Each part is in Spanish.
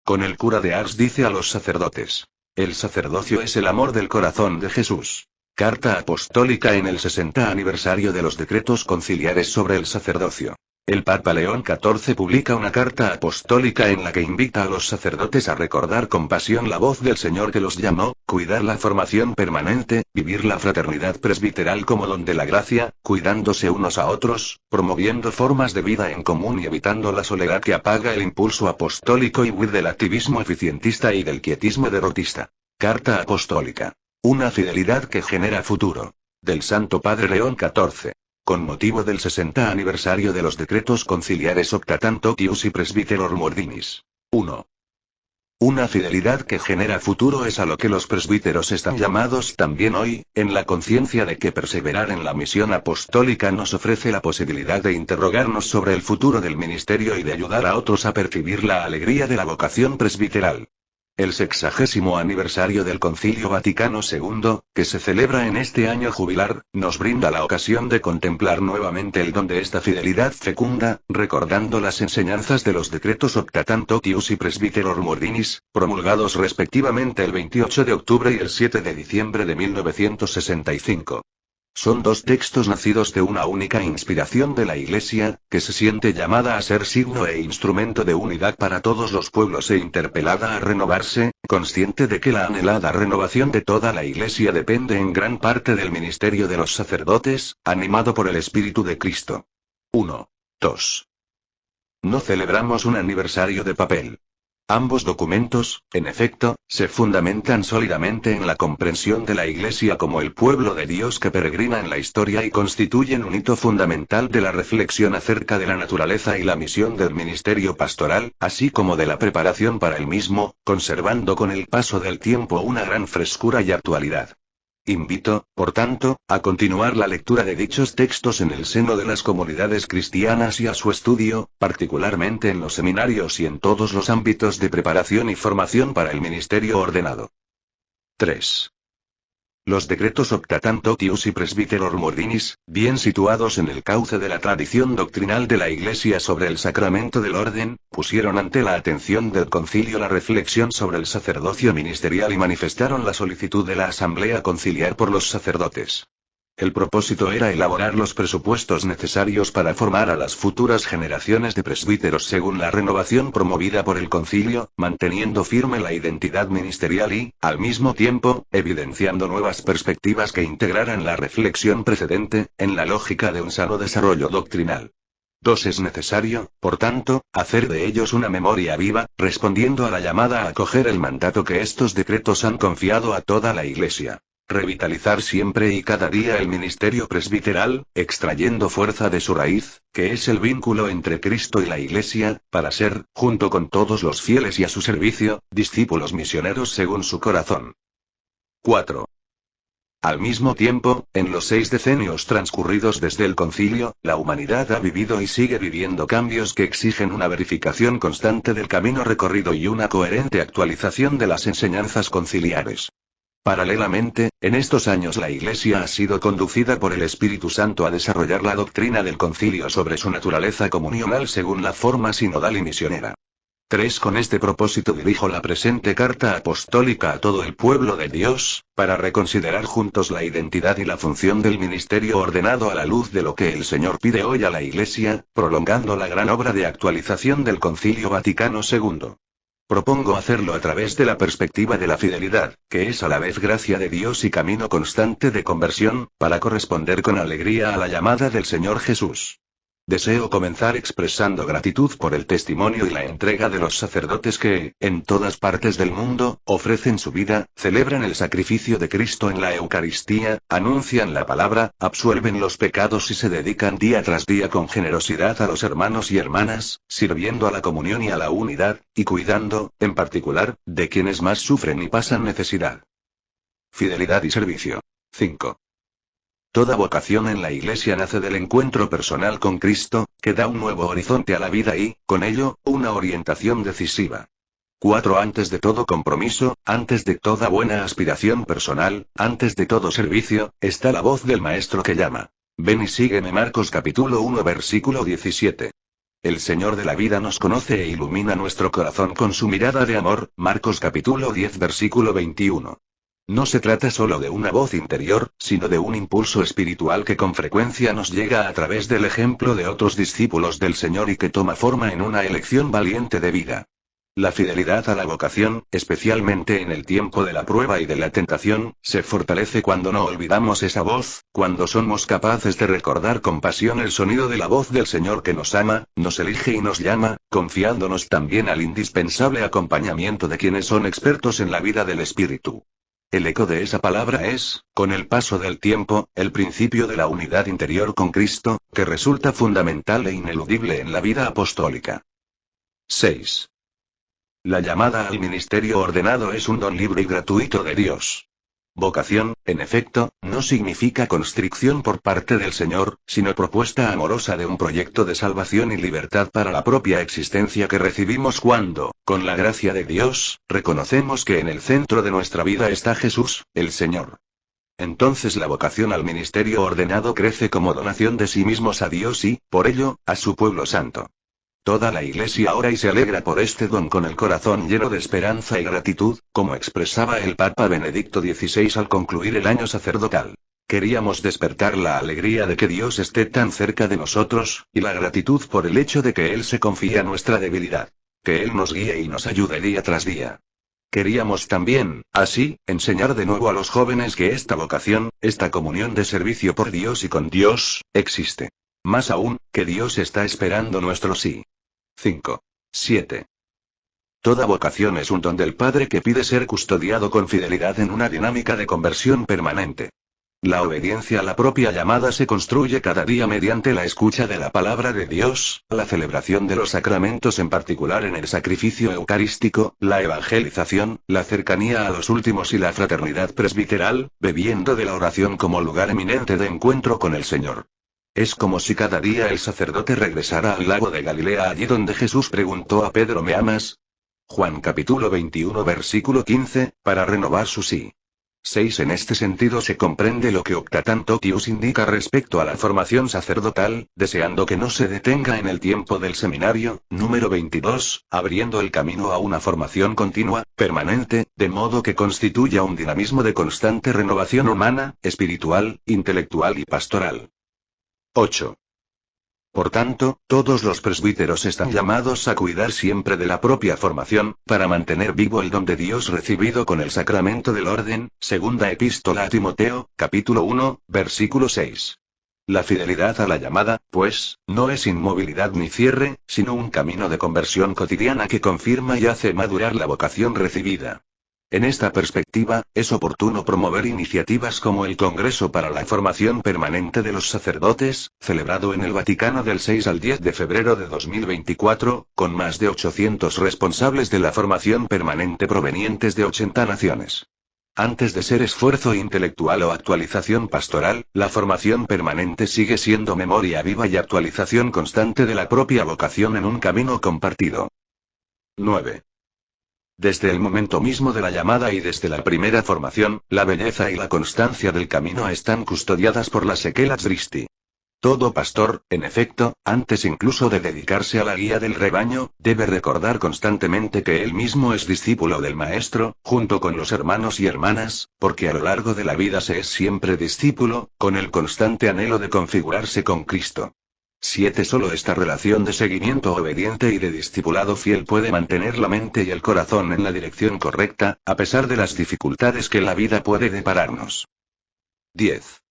Con el cura de Ars dice a los sacerdotes: el sacerdocio es el amor del corazón de Jesús. Carta apostólica en el 60 aniversario de los decretos conciliares sobre el sacerdocio. El Papa León XIV publica una carta apostólica en la que invita a los sacerdotes a recordar con pasión la voz del Señor que los llamó, cuidar la formación permanente, vivir la fraternidad presbiteral como don de la gracia, cuidándose unos a otros, promoviendo formas de vida en común y evitando la soledad que apaga el impulso apostólico y huir del activismo eficientista y del quietismo derrotista. Carta apostólica. Una fidelidad que genera futuro. Del Santo Padre León XIV. Con motivo del 60 aniversario de los decretos conciliares Optatant Totius y Presbyteror Ordinis. 1. Una fidelidad que genera futuro es a lo que los presbíteros están llamados también hoy, en la conciencia de que perseverar en la misión apostólica nos ofrece la posibilidad de interrogarnos sobre el futuro del ministerio y de ayudar a otros a percibir la alegría de la vocación presbiteral. El 60º aniversario del Concilio Vaticano II, que se celebra en este año jubilar, nos brinda la ocasión de contemplar nuevamente el don de esta fidelidad fecunda, recordando las enseñanzas de los decretos Optatant Totius y Presbyteror Ordinis, promulgados respectivamente el 28 de octubre y el 7 de diciembre de 1965. Son dos textos nacidos de una única inspiración de la Iglesia, que se siente llamada a ser signo e instrumento de unidad para todos los pueblos e interpelada a renovarse, consciente de que la anhelada renovación de toda la Iglesia depende en gran parte del ministerio de los sacerdotes, animado por el Espíritu de Cristo. 1. 2. No celebramos un aniversario de papel. Ambos documentos, en efecto, se fundamentan sólidamente en la comprensión de la Iglesia como el pueblo de Dios que peregrina en la historia y constituyen un hito fundamental de la reflexión acerca de la naturaleza y la misión del ministerio pastoral, así como de la preparación para el mismo, conservando con el paso del tiempo una gran frescura y actualidad. Invito, por tanto, a continuar la lectura de dichos textos en el seno de las comunidades cristianas y a su estudio, particularmente en los seminarios y en todos los ámbitos de preparación y formación para el ministerio ordenado. 3. Los decretos Optatant Totius y Presbyteror Ordinis, bien situados en el cauce de la tradición doctrinal de la Iglesia sobre el sacramento del orden, pusieron ante la atención del concilio la reflexión sobre el sacerdocio ministerial y manifestaron la solicitud de la asamblea conciliar por los sacerdotes. El propósito era elaborar los presupuestos necesarios para formar a las futuras generaciones de presbíteros según la renovación promovida por el concilio, manteniendo firme la identidad ministerial y, al mismo tiempo, evidenciando nuevas perspectivas que integraran la reflexión precedente, en la lógica de un sano desarrollo doctrinal. 2. Es necesario, por tanto, hacer de ellos una memoria viva, respondiendo a la llamada a acoger el mandato que estos decretos han confiado a toda la Iglesia. Revitalizar siempre y cada día el ministerio presbiteral, extrayendo fuerza de su raíz, que es el vínculo entre Cristo y la Iglesia, para ser, junto con todos los fieles y a su servicio, discípulos misioneros según su corazón. 4. Al mismo tiempo, en los 6 decenios transcurridos desde el concilio, la humanidad ha vivido y sigue viviendo cambios que exigen una verificación constante del camino recorrido y una coherente actualización de las enseñanzas conciliares. Paralelamente, en estos años la Iglesia ha sido conducida por el Espíritu Santo a desarrollar la doctrina del concilio sobre su naturaleza comunional según la forma sinodal y misionera. 3. Con este propósito dirijo la presente carta apostólica a todo el pueblo de Dios, para reconsiderar juntos la identidad y la función del ministerio ordenado a la luz de lo que el Señor pide hoy a la Iglesia, prolongando la gran obra de actualización del Concilio Vaticano II. Propongo hacerlo a través de la perspectiva de la fidelidad, que es a la vez gracia de Dios y camino constante de conversión, para corresponder con alegría a la llamada del Señor Jesús. Deseo comenzar expresando gratitud por el testimonio y la entrega de los sacerdotes que, en todas partes del mundo, ofrecen su vida, celebran el sacrificio de Cristo en la Eucaristía, anuncian la palabra, absuelven los pecados y se dedican día tras día con generosidad a los hermanos y hermanas, sirviendo a la comunión y a la unidad, y cuidando, en particular, de quienes más sufren y pasan necesidad. Fidelidad y servicio. 5. Toda vocación en la Iglesia nace del encuentro personal con Cristo, que da un nuevo horizonte a la vida y, con ello, una orientación decisiva. 4. Antes de todo compromiso, antes de toda buena aspiración personal, antes de todo servicio, está la voz del Maestro que llama. Ven y sígueme. Marcos capítulo 1 versículo 17. El Señor de la vida nos conoce e ilumina nuestro corazón con su mirada de amor. Marcos capítulo 10 versículo 21. No se trata solo de una voz interior, sino de un impulso espiritual que con frecuencia nos llega a través del ejemplo de otros discípulos del Señor y que toma forma en una elección valiente de vida. La fidelidad a la vocación, especialmente en el tiempo de la prueba y de la tentación, se fortalece cuando no olvidamos esa voz, cuando somos capaces de recordar con pasión el sonido de la voz del Señor que nos ama, nos elige y nos llama, confiándonos también al indispensable acompañamiento de quienes son expertos en la vida del Espíritu. El eco de esa palabra es, con el paso del tiempo, el principio de la unidad interior con Cristo, que resulta fundamental e ineludible en la vida apostólica. 6. La llamada al ministerio ordenado es un don libre y gratuito de Dios. Vocación, en efecto, no significa constricción por parte del Señor, sino propuesta amorosa de un proyecto de salvación y libertad para la propia existencia que recibimos cuando, con la gracia de Dios, reconocemos que en el centro de nuestra vida está Jesús, el Señor. Entonces la vocación al ministerio ordenado crece como donación de sí mismos a Dios y, por ello, a su pueblo santo. Toda la Iglesia ora y se alegra por este don con el corazón lleno de esperanza y gratitud, como expresaba el Papa Benedicto XVI al concluir el año sacerdotal. Queríamos despertar la alegría de que Dios esté tan cerca de nosotros, y la gratitud por el hecho de que Él se confía nuestra debilidad. Que Él nos guíe y nos ayude día tras día. Queríamos también, así, enseñar de nuevo a los jóvenes que esta vocación, esta comunión de servicio por Dios y con Dios, existe. Más aún, que Dios está esperando nuestro sí. 5. 7. Toda vocación es un don del Padre que pide ser custodiado con fidelidad en una dinámica de conversión permanente. La obediencia a la propia llamada se construye cada día mediante la escucha de la palabra de Dios, la celebración de los sacramentos en particular en el sacrificio eucarístico, la evangelización, la cercanía a los últimos y la fraternidad presbiteral, bebiendo de la oración como lugar eminente de encuentro con el Señor. Es como si cada día el sacerdote regresara al lago de Galilea, allí donde Jesús preguntó a Pedro: ¿me amas? Juan capítulo 21 versículo 15, para renovar su sí. 6. En este sentido se comprende lo que Octatantotius indica respecto a la formación sacerdotal, deseando que no se detenga en el tiempo del seminario, número 22, abriendo el camino a una formación continua, permanente, de modo que constituya un dinamismo de constante renovación humana, espiritual, intelectual y pastoral. 8. Por tanto, todos los presbíteros están llamados a cuidar siempre de la propia formación, para mantener vivo el don de Dios recibido con el sacramento del orden. Segunda epístola a Timoteo, capítulo 1, versículo 6. La fidelidad a la llamada, pues, no es inmovilidad ni cierre, sino un camino de conversión cotidiana que confirma y hace madurar la vocación recibida. En esta perspectiva, es oportuno promover iniciativas como el Congreso para la Formación Permanente de los Sacerdotes, celebrado en el Vaticano del 6 al 10 de febrero de 2024, con más de 800 responsables de la formación permanente provenientes de 80 naciones. Antes de ser esfuerzo intelectual o actualización pastoral, la formación permanente sigue siendo memoria viva y actualización constante de la propia vocación en un camino compartido. 9. Desde el momento mismo de la llamada y desde la primera formación, la belleza y la constancia del camino están custodiadas por la Sequela Christi. Todo pastor, en efecto, antes incluso de dedicarse a la guía del rebaño, debe recordar constantemente que él mismo es discípulo del Maestro, junto con los hermanos y hermanas, porque a lo largo de la vida se es siempre discípulo, con el constante anhelo de configurarse con Cristo. 7. Solo esta relación de seguimiento obediente y de discipulado fiel puede mantener la mente y el corazón en la dirección correcta, a pesar de las dificultades que la vida puede depararnos. 10.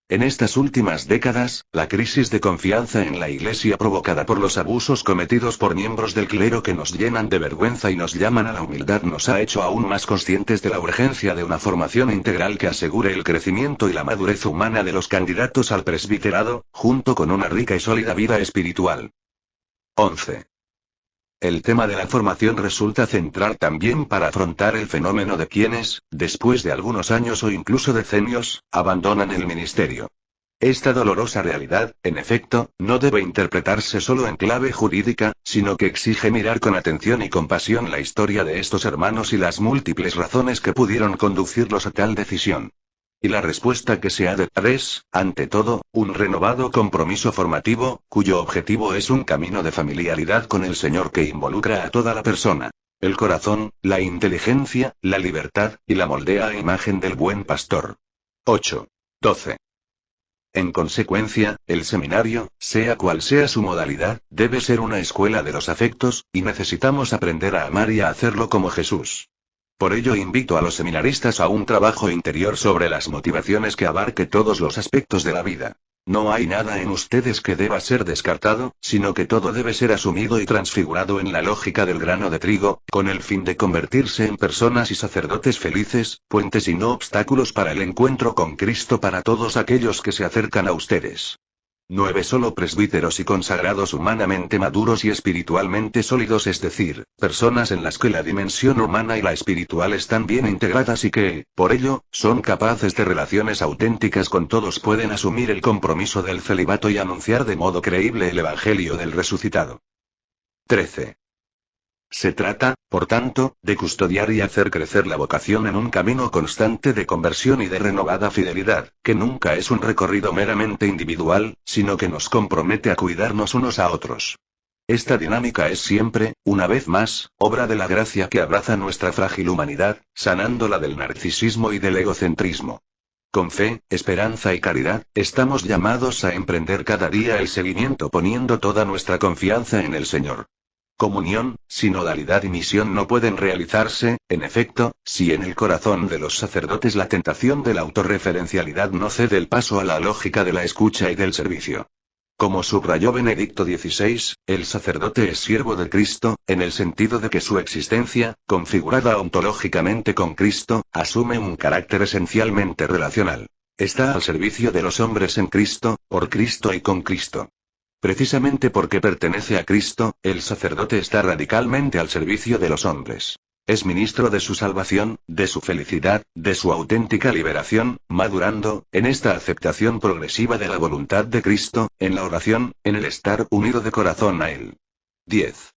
En estas últimas décadas, la crisis de confianza en la Iglesia provocada por los abusos cometidos por miembros del clero que nos llenan de vergüenza y nos llaman a la humildad nos ha hecho aún más conscientes de la urgencia de una formación integral que asegure el crecimiento y la madurez humana de los candidatos al presbiterado, junto con una rica y sólida vida espiritual. 11. El tema de la formación resulta central también para afrontar el fenómeno de quienes, después de algunos años o incluso decenios, abandonan el ministerio. Esta dolorosa realidad, en efecto, no debe interpretarse solo en clave jurídica, sino que exige mirar con atención y compasión la historia de estos hermanos y las múltiples razones que pudieron conducirlos a tal decisión. Y la respuesta que se ha de dar es, ante todo, un renovado compromiso formativo, cuyo objetivo es un camino de familiaridad con el Señor que involucra a toda la persona. El corazón, la inteligencia, la libertad, y la moldea a imagen del buen pastor. 8. 12. En consecuencia, el seminario, sea cual sea su modalidad, debe ser una escuela de los afectos, y necesitamos aprender a amar y a hacerlo como Jesús. Por ello invito a los seminaristas a un trabajo interior sobre las motivaciones que abarque todos los aspectos de la vida. No hay nada en ustedes que deba ser descartado, sino que todo debe ser asumido y transfigurado en la lógica del grano de trigo, con el fin de convertirse en personas y sacerdotes felices, puentes y no obstáculos para el encuentro con Cristo para todos aquellos que se acercan a ustedes. 9. Solo presbíteros y consagrados humanamente maduros y espiritualmente sólidos, es decir, personas en las que la dimensión humana y la espiritual están bien integradas y que, por ello, son capaces de relaciones auténticas con todos, pueden asumir el compromiso del celibato y anunciar de modo creíble el Evangelio del resucitado. 13. Se trata, por tanto, de custodiar y hacer crecer la vocación en un camino constante de conversión y de renovada fidelidad, que nunca es un recorrido meramente individual, sino que nos compromete a cuidarnos unos a otros. Esta dinámica es siempre, una vez más, obra de la gracia que abraza nuestra frágil humanidad, sanándola del narcisismo y del egocentrismo. Con fe, esperanza y caridad, estamos llamados a emprender cada día el seguimiento poniendo toda nuestra confianza en el Señor. Comunión, sinodalidad y misión no pueden realizarse, en efecto, si en el corazón de los sacerdotes la tentación de la autorreferencialidad no cede el paso a la lógica de la escucha y del servicio. Como subrayó Benedicto XVI, el sacerdote es siervo de Cristo, en el sentido de que su existencia, configurada ontológicamente con Cristo, asume un carácter esencialmente relacional. Está al servicio de los hombres en Cristo, por Cristo y con Cristo. Precisamente porque pertenece a Cristo, el sacerdote está radicalmente al servicio de los hombres. Es ministro de su salvación, de su felicidad, de su auténtica liberación, madurando, en esta aceptación progresiva de la voluntad de Cristo, en la oración, en el estar unido de corazón a Él. 10.